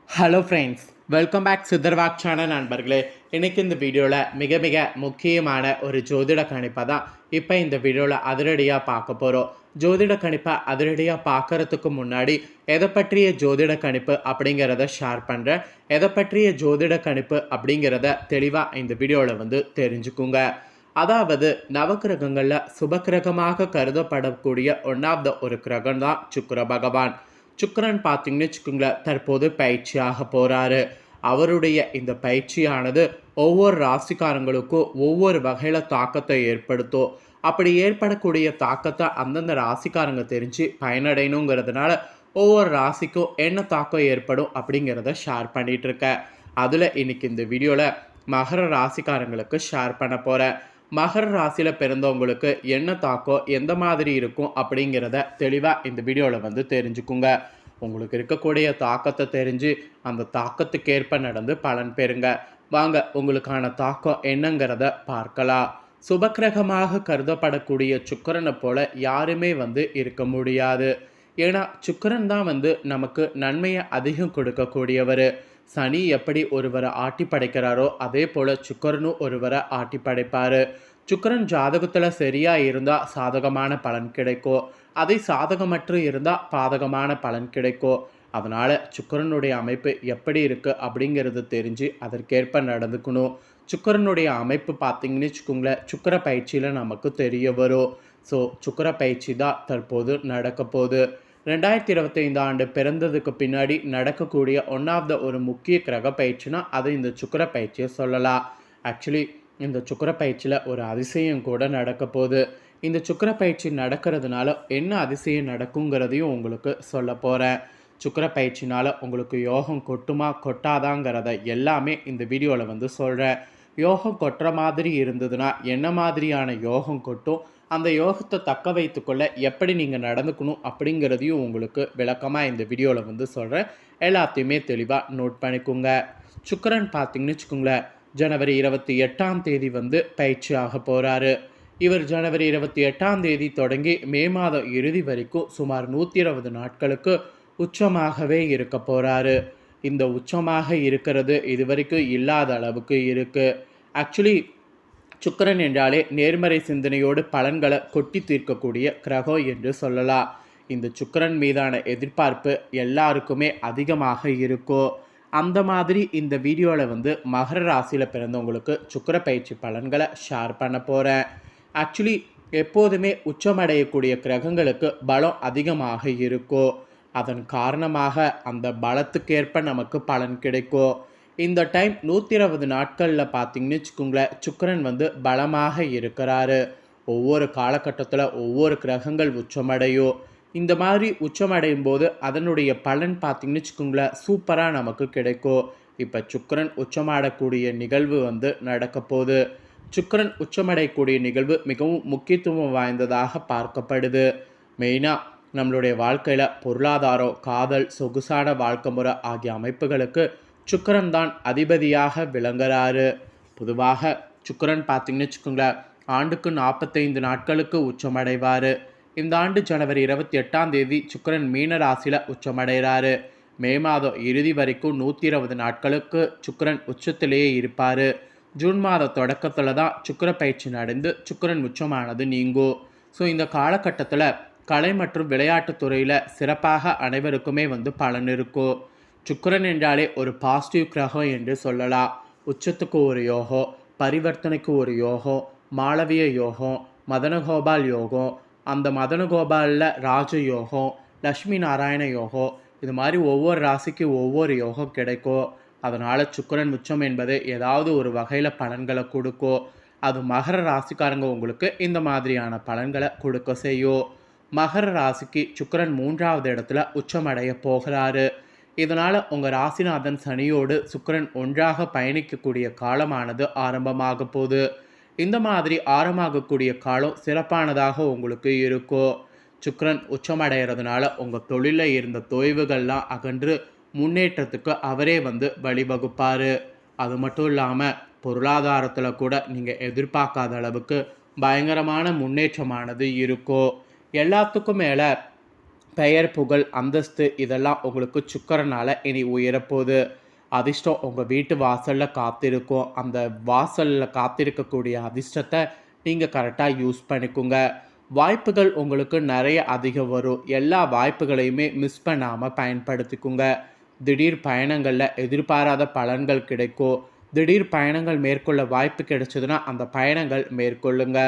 Hello friends, welcome back சித்தர்வாக் channel நண்பர்களே. இன்றைக்கி இந்த வீடியோவில் மிக மிக முக்கியமான ஒரு ஜோதிட கணிப்பை தான் இப்போ இந்த வீடியோவில் அதிரடியாக பார்க்க போகிறோம். ஜோதிட கணிப்பை அதிரடியாக பார்க்குறதுக்கு முன்னாடி எதை பற்றிய ஜோதிட கணிப்பு அப்படிங்கிறத ஷேர் பண்ணுறேன். எதை பற்றிய ஜோதிட கணிப்பு அப்படிங்கிறத தெளிவாக இந்த வீடியோவில் தெரிஞ்சுக்குங்க. அதாவது நவக்கிரகங்களில் சுபக்கிரகமாக கருதப்படக்கூடிய ஒன்றாவது ஒரு கிரகம் தான் சுக்கிர பகவான். சுக்கிரன் பார்த்தீங்கன்னு வச்சுக்கோங்களேன், தற்போது பயிற்சியாக போகிறாரு. அவருடைய இந்த பயிற்சியானது ஒவ்வொரு ராசிக்காரங்களுக்கும் ஒவ்வொரு வகையில் தாக்கத்தை ஏற்படுத்தும். அப்படி ஏற்படக்கூடிய தாக்கத்தை அந்தந்த ராசிக்காரங்க தெரிஞ்சு பயனடையணுங்கிறதுனால ஒவ்வொரு ராசிக்கும் என்ன தாக்கம் ஏற்படும் அப்படிங்கிறத ஷேர் பண்ணிகிட்ருக்கேன். அதில் இன்றைக்கி இந்த வீடியோவில் மகர ராசிக்காரங்களுக்கு ஷேர் பண்ண போகிறேன். மகர ராசியில் பிறந்தவங்களுக்கு என்ன தாக்கம் எந்த மாதிரி இருக்கும் அப்படிங்கிறத தெளிவாக இந்த வீடியோவில் தெரிஞ்சுக்குங்க. உங்களுக்கு இருக்கக்கூடிய தாக்கத்தை தெரிஞ்சு அந்த தாக்கத்துக்கேற்ப நடந்து பலன் பெறுங்க. வாங்க உங்களுக்கான தாக்கம் என்னங்கிறத பார்க்கலாம். சுபக்கிரகமாக கருதப்படக்கூடிய சுக்கிரனை போல யாருமே இருக்க முடியாது. ஏன்னா சுக்கிரன் தான் நமக்கு நன்மையை அதிகம் கொடுக்கக்கூடியவர். சனி எப்படி ஒருவரை ஆட்டி படைக்கிறாரோ அதே போல் சுக்கிரனும் ஒருவரை ஆட்டி படைப்பார். சுக்கிரன் ஜாதகத்தில் சரியாக இருந்தால் சாதகமான பலன் கிடைக்கும். அதை சாதகமற்று இருந்தால் பாதகமான பலன் கிடைக்கும். அதனால் சுக்கிரனுடைய அமைப்பு எப்படி இருக்குது அப்படிங்கிறது தெரிஞ்சு அதற்கேற்ப நடந்துக்கணும். சுக்கிரனுடைய அமைப்பு பார்த்திங்கன்னு வச்சுக்கோங்களேன், சுக்கிர பயிற்சியில் நமக்கு தெரிய வரும். ஸோ சுக்கிர பயிற்சி தான் தற்போது நடக்க போகுது. 2025 ஆண்டு பிறந்ததுக்கு பின்னாடி நடக்கக்கூடிய ஒன்றாவது ஒரு முக்கிய கிரக பயிற்சினா அது இந்த சுக்கிர பயிற்சியை சொல்லலாம். ஆக்சுவலி இந்த சுக்கிர பயிற்சியில் ஒரு அதிசயம் கூட நடக்க போகுது. இந்த சுக்கிர பயிற்சி நடக்கிறதுனால என்ன அதிசயம் நடக்குங்கிறதையும் உங்களுக்கு சொல்ல போகிறேன். சுக்கிர பயிற்சினால் உங்களுக்கு யோகம் கொட்டுமா கொட்டாதாங்கிறத எல்லாமே இந்த வீடியோவில் சொல்கிறேன். யோகம் கொட்டுற மாதிரி இருந்ததுன்னா என்ன மாதிரியான யோகம் கொட்டும், அந்த யோகத்தை தக்க வைத்துக்கொள்ள எப்படி நீங்கள் நடந்துக்கணும் அப்படிங்கிறதையும் உங்களுக்கு விளக்கமாக இந்த வீடியோவில் சொல்கிறேன். எல்லாத்தையுமே தெளிவாக நோட் பண்ணிக்கோங்க. சுக்கிரன் பார்த்திங்கன்னு வச்சுக்கோங்களேன், ஜனவரி 28ஆம் தேதி பயிற்சி ஆக போகிறாரு. இவர் ஜனவரி 28ஆம் தேதி தொடங்கி மே மாதம் இறுதி வரைக்கும் சுமார் 120 நாட்களுக்கு உச்சமாகவே இருக்க போகிறாரு. இந்த உச்சமாக இருக்கிறது இது வரைக்கும் இல்லாத அளவுக்கு இருக்குது. ஆக்சுவலி சுக்கிரன் என்றாலே நேர்மறை சிந்தனையோடு பலன்களை கொட்டி தீர்க்கக்கூடிய கிரகம் என்று சொல்லலாம். இந்த சுக்கிரன் மீதான எதிர்பார்ப்பு எல்லாருக்குமே அதிகமாக இருக்கும். அந்த மாதிரி இந்த வீடியோவில் மகர ராசியில் பிறந்தவங்களுக்கு சுக்கிர பயிற்சி பலன்களை ஷேர் பண்ண போகிறேன். ஆக்சுவலி எப்போதுமே உச்சமடையக்கூடிய கிரகங்களுக்கு பலம் அதிகமாக இருக்கும். அதன் காரணமாக அந்த பலத்துக்கேற்ப நமக்கு பலன் கிடைக்கும். இந்த டைம் 120 நாட்களில் பார்த்திங்கன்னு வச்சுக்கோங்களேன், சுக்கிரன் பலமாக இருக்கிறாரு. ஒவ்வொரு காலகட்டத்தில் ஒவ்வொரு கிரகங்கள் உச்சமடையும். இந்த மாதிரி உச்சமடையும் போது அதனுடைய பலன் பார்த்திங்கன்னு வச்சுக்கோங்களேன் சூப்பராக நமக்கு கிடைக்கும். இப்போ சுக்கிரன் உச்சமாடக்கூடிய நிகழ்வு நடக்க போகுது. சுக்கிரன் உச்சமடையக்கூடிய நிகழ்வு மிகவும் முக்கியத்துவம் வாய்ந்ததாக பார்க்கப்படுது. மெயினாக நம்மளுடைய வாழ்க்கையில் பொருளாதாரம், காதல், சொகுசான வாழ்க்கை முறை ஆகிய அமைப்புகளுக்கு சுக்கிரன் தான் அதிபதியாக விளங்குறாரு. பொதுவாக சுக்கிரன் பார்த்திங்கன்னு வச்சுக்கோங்களேன் ஆண்டுக்கு 45 நாட்களுக்கு உச்சமடைவார். இந்த ஆண்டு ஜனவரி 28ஆம் தேதி சுக்கிரன் மீன ராசியில் உச்சமடைகிறாரு. மே மாதம் இறுதி வரைக்கும் 120 நாட்களுக்கு சுக்கிரன் உச்சத்திலேயே இருப்பார். ஜூன் மாத தொடக்கத்தில் தான் சுக்கிர பயிற்சி நடந்து சுக்கிரன் உச்சமானது நீங்கும். ஸோ இந்த காலகட்டத்தில் கலை மற்றும் விளையாட்டுத் துறையில் சிறப்பாக அனைவருக்குமே பலன் இருக்கும். சுக்கிரன் என்றாலே ஒரு பாசிட்டிவ் கிரகம் என்று சொல்லலாம். உச்சத்துக்கு ஒரு யோகம், பரிவர்த்தனைக்கு ஒரு யோகம், மாளவிய யோகம், மதனகோபால் யோகம், அந்த மதனகோபாலில் ராஜ யோகம், லக்ஷ்மி நாராயண யோகம், இது மாதிரி ஒவ்வொரு ராசிக்கு ஒவ்வொரு யோகம் கிடைக்கும். அதனால் சுக்கிரன் உச்சம் என்பது ஏதாவது ஒரு வகையில் பலன்களை கொடுக்கும். அது மகர ராசிக்காரங்க உங்களுக்கு இந்த மாதிரியான பலன்களை கொடுக்க செய்யும். மகர ராசிக்கு சுக்கிரன் 3வது இடத்துல உச்சமடைய போகிறாரு. இதனால் உங்கள் ராசிநாதன் சனியோடு சுக்கிரன் ஒன்றாக பயணிக்கக்கூடிய காலமானது ஆரம்பமாக போகுது. இந்த மாதிரி ஆரம்பமாகக்கூடிய காலம் சிறப்பானதாக உங்களுக்கு இருக்கும். சுக்கிரன் உச்சமடைகிறதுனால உங்கள் தொழிலில் இருந்த தொய்வுகள்லாம் அகன்று முன்னேற்றத்துக்கு அவரே வழிவகுப்பார். அது மட்டும் இல்லாமல் பொருளாதாரத்தில் கூட நீங்கள் எதிர்பார்க்காத அளவுக்கு பயங்கரமான முன்னேற்றமானது இருக்கும். எல்லாத்துக்கும் மேலே பெயர், புகழ், அந்தஸ்து இதெல்லாம் உங்களுக்கு சுக்கிரனால இனி உயரப்போகுது. அதிர்ஷ்டம் உங்கள் வீட்டு வாசலில் காத்திருக்கும். அந்த வாசலில் காத்திருக்கக்கூடிய அதிர்ஷ்டத்தை நீங்கள் கரெக்டாக யூஸ் பண்ணிக்கோங்க. வாய்ப்புகள் உங்களுக்கு நிறைய அதிகம் வரும். எல்லா வாய்ப்புகளையுமே மிஸ் பண்ணாமல் பயன்படுத்திக்கோங்க. திடீர் பயணங்களில் எதிர்பாராத பலன்கள் கிடைக்கும். திடீர் பயணங்கள் மேற்கொள்ள வாய்ப்பு கிடைச்சதுன்னா அந்த பயணங்கள் மேற்கொள்ளுங்க.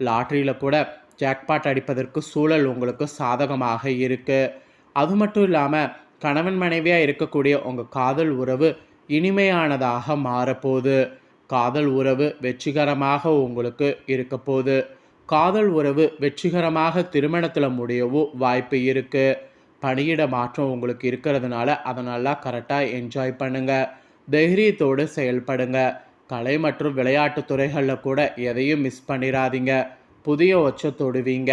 லாட்ரியில் கூட ஜாக்பாட் அடிப்பதற்கு சூழல் உங்களுக்கு சாதகமாக இருக்குது. அது மட்டும் இல்லாமல் கணவன் மனைவியாக இருக்கக்கூடிய உங்கள் காதல் உறவு இனிமையானதாக மாறப்போகுது. காதல் உறவு வெற்றிகரமாக உங்களுக்கு இருக்க போகுது. காதல் உறவு வெற்றிகரமாக திருமணத்தில் முடியவும் வாய்ப்பு இருக்குது. பணியிட மாற்றம் உங்களுக்கு இருக்கிறதுனால அதை நல்லா கரெக்டாக என்ஜாய் பண்ணுங்கள். தைரியத்தோடு செயல்படுங்க. கலை மற்றும் விளையாட்டு துறைகளில் கூட எதையும் மிஸ் பண்ணிடாதீங்க. புதிய உச்சம் தொடுவீங்க.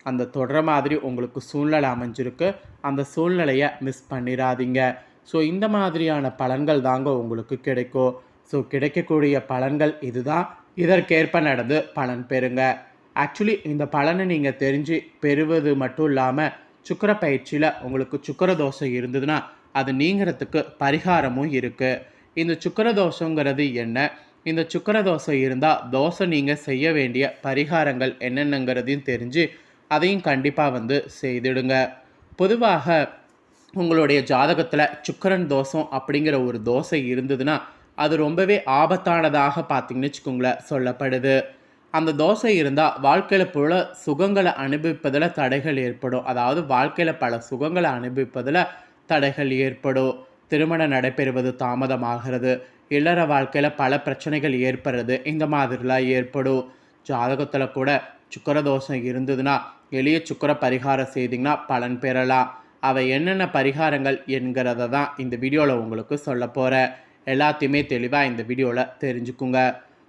அந்த தொடர மாதிரி உங்களுக்கு சூழ்நிலை அமைஞ்சிருக்கு. அந்த சூழ்நிலையை மிஸ் பண்ணிடாதீங்க. ஸோ இந்த மாதிரியான பலன்கள் தாங்க உங்களுக்கு கிடைக்கும். ஸோ கிடைக்கக்கூடிய பலன்கள் இதுதான். இதற்கேற்ப நடந்து பலன் பெறுங்க. ஆக்சுவலி இந்த பலனை நீங்கள் தெரிஞ்சு பெறுவது மட்டும் இல்லாமல் சுக்கிர பயிற்சியில் உங்களுக்கு சுக்கிர தோஷம் இருந்ததுன்னா அது நீங்கிறதுக்கு பரிகாரமும் இருக்குது. இந்த சுக்கிர தோஷங்கிறது என்ன, இந்த சுக்கிர தோஷம் இருந்தால் தோஷம் நீங்கள் செய்ய வேண்டிய பரிகாரங்கள் என்னென்னங்கிறதையும் தெரிஞ்சு அதையும் கண்டிப்பாக செய்திடுங்க. பொதுவாக உங்களுடைய ஜாதகத்தில் சுக்கிரன் தோஷம் அப்படிங்கிற ஒரு தோசை இருந்ததுன்னா அது ரொம்பவே ஆபத்தானதாக பார்த்தீங்கன்னு வச்சுக்கோங்களேன் சொல்லப்படுது. அந்த தோசை இருந்தால் வாழ்க்கையில் பல சுகங்களை அனுபவிப்பதில் தடைகள் ஏற்படும். அதாவது வாழ்க்கையில் பல சுகங்களை அனுபவிப்பதில் தடைகள் ஏற்படும். திருமணம் நடைபெறுவது தாமதமாகிறது. இல்லற வாழ்க்கையில் பல பிரச்சனைகள் ஏற்படுறது, இந்த மாதிரிலாம் ஏற்படும். ஜாதகத்தில் கூட சுக்கிர தோஷம் இருந்ததுன்னா எளிய சுக்கிர பரிகாரம் செய்திங்கன்னா பலன் பெறலாம். அவை என்னென்ன பரிகாரங்கள் என்கிறத தான் இந்த வீடியோவில் உங்களுக்கு சொல்ல போகிறேன். எல்லாத்தையுமே தெளிவாக இந்த வீடியோவில் தெரிஞ்சுக்குங்க.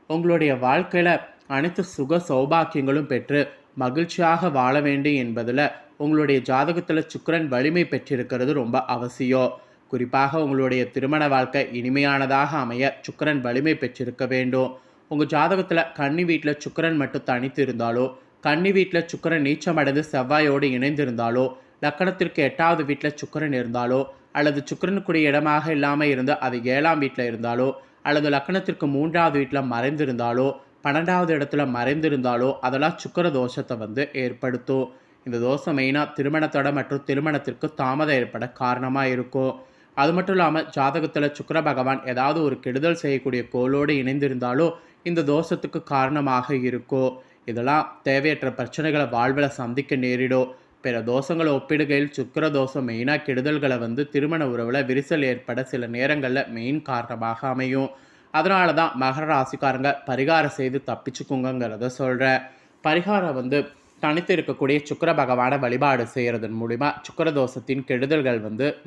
உங்களுடைய வாழ்க்கையில் அனைத்து சுக சௌபாக்கியங்களும் பெற்று மகிழ்ச்சியாக வாழ வேண்டும் என்பதில் உங்களுடைய ஜாதகத்தில் சுக்கிரன் வலிமை பெற்றிருக்கிறது ரொம்ப அவசியம். குறிப்பாக உங்களுடைய திருமண வாழ்க்கை இனிமையானதாக அமைய சுக்கிரன் வலிமை பெற்றிருக்க வேண்டும். உங்கள் ஜாதகத்தில் கன்னி வீட்டில் சுக்கிரன் மட்டும் தனித்து இருந்தாலோ, கன்னி வீட்டில் சுக்கிரன் நீச்சமடைந்து செவ்வாயோடு இணைந்திருந்தாலோ, லக்கணத்திற்கு 8வது வீட்டில் சுக்கிரன் இருந்தாலோ, அல்லது சுக்கிரனுக்குரிய இடமாக இல்லாமல் இருந்து அது 7ஆம் வீட்டில் இருந்தாலோ, அல்லது லக்கணத்திற்கு 3வது வீட்டில் மறைந்திருந்தாலோ, 12வது இடத்துல மறைந்திருந்தாலோ அதெல்லாம் சுக்கிர தோஷத்தை ஏற்படுத்தும். இந்த தோஷம் மெயினாக திருமணத்தோட மற்றும் திருமணத்திற்கு தாமதம் ஏற்பட காரணமாக இருக்கும். அது மட்டும் இல்லாமல் ஜாதகத்தில் சுக்கிர பகவான் ஏதாவது ஒரு கெடுதல் செய்யக்கூடிய கோளோடு இணைந்திருந்தாலோ இந்த தோஷத்துக்கு காரணமாக இருக்கும். இதெல்லாம் தேவையற்ற பிரச்சனைகளை வாழ்வில் சந்திக்க நேரிடும். பிற தோஷங்களை ஒப்பிடுகையில் சுக்கிர தோஷம் மெயினாக கெடுதல்களை திருமண உறவில் விரிசல் ஏற்பட சில நேரங்களில் மெயின் காரணமாக அமையும். அதனால தான் மகர ராசிக்காரங்க பரிகாரம் செய்து தப்பிச்சுக்குங்கிறத சொல்கிறேன். பரிகாரம் தனித்து இருக்கக்கூடிய சுக்கிர பகவானை வழிபாடு செய்கிறதன் மூலிமா சுக்கிர தோஷத்தின் கெடுதல்கள்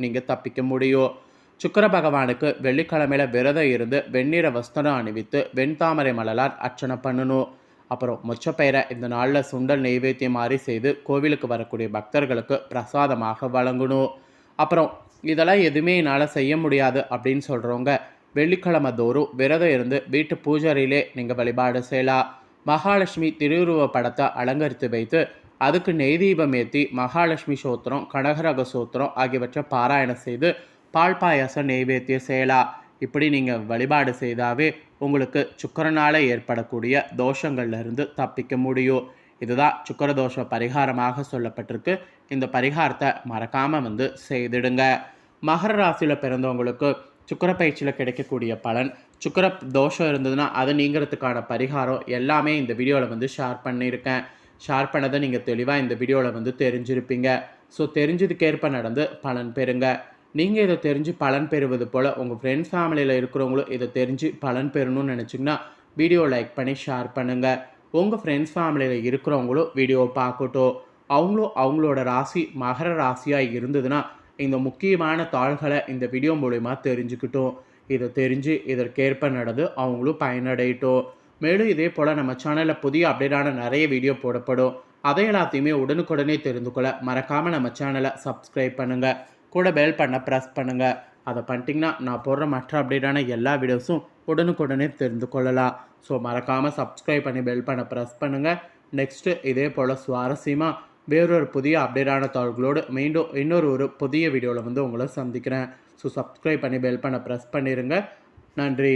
நீங்கள் தப்பிக்க முடியும். சுக்கிர பகவானுக்கு வெள்ளிக்கிழமையில் விரதம் இருந்து வெண்ணிற வஸ்திரம் அணிவித்து வெண்தாமரை மலரால் அர்ச்சனை பண்ணணும். அப்புறம் மொச்சப்பயிரை இந்த நாளில் சுண்டல் நெய்வேத்தியம் மாதிரி செய்து கோவிலுக்கு வரக்கூடிய பக்தர்களுக்கு பிரசாதமாக வழங்கணும். அப்புறம் இதெல்லாம் எதுவுமே என்னால் செய்ய முடியாது அப்படின்னு சொல்கிறவங்க வெள்ளிக்கிழமை தோறும் விரதம் இருந்து வீட்டு பூஜையிலே நீங்கள் வழிபாடு செய்யலாம். மகாலட்சுமி திருவுருவ படத்தை அலங்கரித்து வைத்து அதுக்கு நெய் தீபம் ஏற்றி மகாலட்சுமி சோத்திரம், கனகரக சோத்திரம் ஆகியவற்றை பாராயணம் செய்து பால் பாயாசம் நெய்வேத்தியம் செய்யலாம். இப்படி நீங்கள் வழிபாடு செய்தாவே உங்களுக்கு சுக்கிரனால் ஏற்படக்கூடிய தோஷங்கள்லேருந்து தப்பிக்க முடியும். இதுதான் சுக்கிர தோஷ பரிகாரமாக சொல்லப்பட்டிருக்கு. இந்த பரிகாரத்தை மறக்காமல் செய்திடுங்க. மகர ராசியில் பிறந்தவங்களுக்கு சுக்கிர பயிற்சியில் கிடைக்கக்கூடிய பலன், சுக்கிர தோஷம் இருந்ததுன்னா அதை நீங்கிறதுக்கான பரிகாரம் எல்லாமே இந்த வீடியோவில் ஷேர் பண்ணியிருக்கேன். ஷேர் பண்ணதை நீங்கள் தெளிவாக இந்த வீடியோவில் தெரிஞ்சிருப்பீங்க. ஸோ தெரிஞ்சதுக்கேற்ப நடந்து பலன் பெறுங்க. நீங்கள் இதை தெரிஞ்சு பலன் பெறுவது போல் உங்கள் ஃப்ரெண்ட்ஸ் ஃபேமிலியில் இருக்கிறவங்களும் இதை தெரிஞ்சு பலன் பெறணும்னு நினச்சிங்கன்னா வீடியோ லைக் பண்ணி ஷேர் பண்ணுங்கள். உங்கள் ஃப்ரெண்ட்ஸ் ஃபேமிலியில் இருக்கிறவங்களும் வீடியோவை பார்க்கட்டும். அவங்களும் அவங்களோட ராசி மகர ராசியாக இருந்ததுன்னா இந்த முக்கியமான தாள்களை இந்த வீடியோ மூலிமா தெரிஞ்சுக்கிட்டோம். இதை தெரிஞ்சு இதற்கேற்ப நடந்து அவங்களும் பயனடையட்டும். மேலும் இதே போல் நம்ம சேனலில் புதிய அப்டேட்டான நிறைய வீடியோ போடப்படும். அதை எல்லாத்தையுமே உடனுக்குடனே தெரிந்து கொள்ள மறக்காமல் நம்ம சேனலை சப்ஸ்கிரைப் பண்ணுங்கள். கூட பெல் பண்ண ப்ரெஸ் பண்ணுங்கள். அதை பண்ணிட்டீங்கன்னா நான் போடுற மற்ற அப்டேட்டான எல்லா வீடியோஸும் உடனுக்குடனே தெரிந்து கொள்ளலாம். ஸோ மறக்காமல் சப்ஸ்கிரைப் பண்ணி பெல் பண்ண ப்ரெஸ் பண்ணுங்கள். நெக்ஸ்ட்டு இதே போல் சுவாரஸ்யமாக வேறொரு புதிய அப்டேட்டான தகவல்களோடு மீண்டும் இன்னொரு புதிய வீடியோவில் வந்து உங்களை சந்திக்கிறேன். ஸோ சப்ஸ்கிரைப் பண்ணி பெல் பண்ண ப்ரெஸ் பண்ணிடுங்க. நன்றி.